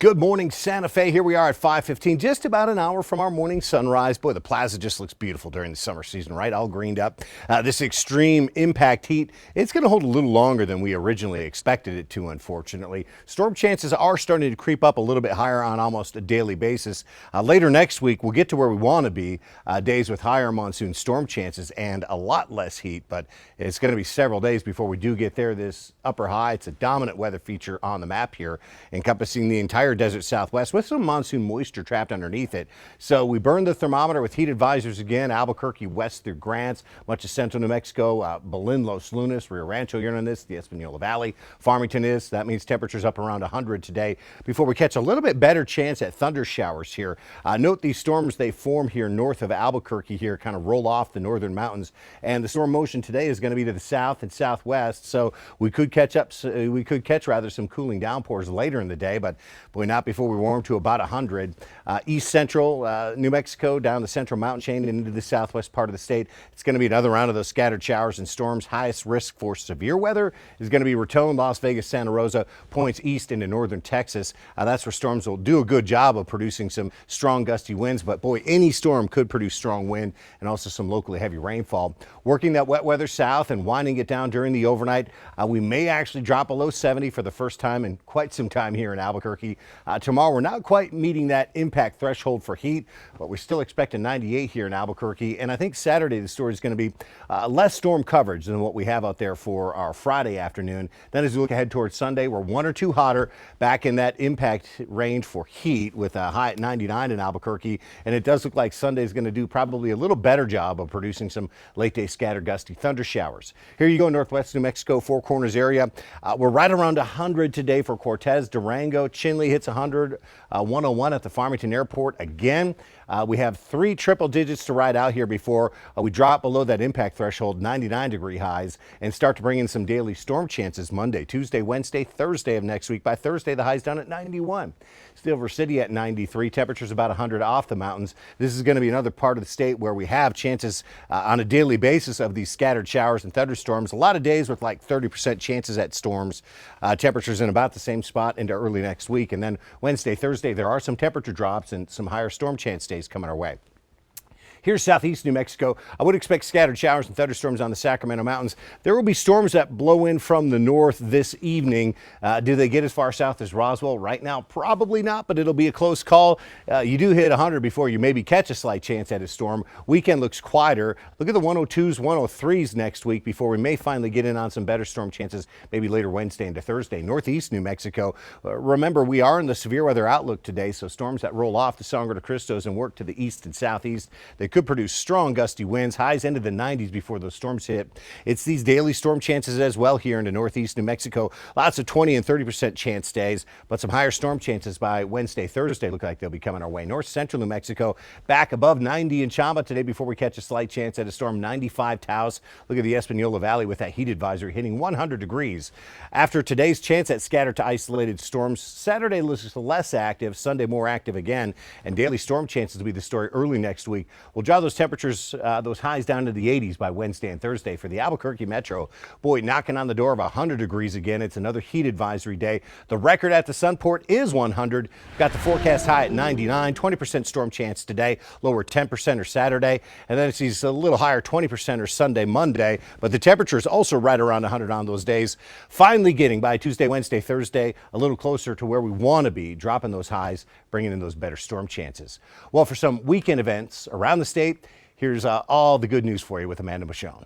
Good morning, Santa Fe. Here we are at 5:15, just about an hour from our morning sunrise. Boy, the plaza just looks beautiful during the summer season, right? All greened up. This extreme impact heat, it's going to hold a little longer than we originally expected it to, unfortunately. Storm chances are starting to creep up a little bit higher on almost a daily basis. Later next week, we'll get to where we want to be, days with higher monsoon storm chances and a lot less heat, but it's going to be several days before we do get there. This upper high, it's a dominant weather feature on the map here, encompassing the entire desert Southwest with some monsoon moisture trapped underneath it. So we burned the thermometer with heat advisories again. Albuquerque west through Grants, much of central New Mexico, Belen, Los Lunas, Rio Rancho, you're in this, the Espanola Valley, Farmington is. That means temperatures up around 100 today before we catch a little bit better chance at thunder showers here. Note these storms, they form here north of Albuquerque here, kind of roll off the northern mountains. And the storm motion today is going to be to the south and southwest. So we could catch some cooling downpours later in the day, but boy, not before we warm to about 100. East central New Mexico down the central mountain chain and into the southwest part of the state. It's going to be another round of those scattered showers and storms. Highest risk for severe weather is going to be Raton, Las Vegas, Santa Rosa, points east into northern Texas. That's where storms will do a good job of producing some strong gusty winds. But boy, any storm could produce strong wind and also some locally heavy rainfall. Working that wet weather south and winding it down during the overnight. We may actually drop below 70 for the first time in quite some time here in Albuquerque. Tomorrow, we're not quite meeting that impact threshold for heat, but we still expect a 98 here in Albuquerque. And I think Saturday, the story is going to be less storm coverage than what we have out there for our Friday afternoon. Then as we look ahead towards Sunday, we're 1 or 2 hotter, back in that impact range for heat with a high at 99 in Albuquerque. And it does look like Sunday is going to do probably a little better job of producing some late day scattered gusty thunder showers. Here you go, northwest New Mexico, Four Corners area. We're right around 100 today for Cortez, Durango. Chinle hits 100, 101 at the Farmington Airport again. We have 3 triple digits to ride out here before we drop below that impact threshold, 99-degree highs, and start to bring in some daily storm chances Monday, Tuesday, Wednesday, Thursday of next week. By Thursday, the high's down at 91. Silver City at 93. Temperatures about 100 off the mountains. This is going to be another part of the state where we have chances on a daily basis of these scattered showers and thunderstorms. A lot of days with like 30% chances at storms. Temperatures in about the same spot into early next week. And then Wednesday, Thursday, there are some temperature drops and some higher storm chance days coming our way. Here's southeast New Mexico. I would expect scattered showers and thunderstorms on the Sacramento Mountains. There will be storms that blow in from the north this evening. Do they get as far south as Roswell? Right now, probably not, but it'll be a close call. You do hit 100 before you maybe catch a slight chance at a storm. Weekend looks quieter. Look at the 102s, 103s next week before we may finally get in on some better storm chances, maybe later Wednesday into Thursday. Northeast New Mexico. Remember, we are in the severe weather outlook today, so storms that roll off the Sangre de Cristos and work to the east and southeast, they could produce strong gusty winds, highs into the 90s before those storms hit. It's these daily storm chances as well here into northeast New Mexico. Lots of 20 and 30% chance days, but some higher storm chances by Wednesday, Thursday look like they'll be coming our way. North central New Mexico back above 90 in Chamba today before we catch a slight chance at a storm. 95 Taos. Look at the Espanola Valley with that heat advisory hitting 100 degrees. After today's chance at scattered to isolated storms, Saturday looks less active, Sunday more active again, and daily storm chances will be the story early next week. We'll draw those temperatures, those highs down to the 80s by Wednesday and Thursday for the Albuquerque Metro. Boy, knocking on the door of 100 degrees again. It's another heat advisory day. The record at the Sunport is 100. Got the forecast high at 99. 20% storm chance today, lower 10% or Saturday. And then it's these a little higher 20% or Sunday, Monday. But the temperature is also right around 100 on those days. Finally getting by Tuesday, Wednesday, Thursday, a little closer to where we want to be, dropping those highs, bringing in those better storm chances. Well, for some weekend events around the state, here's all the good news for you with Amanda Michonne.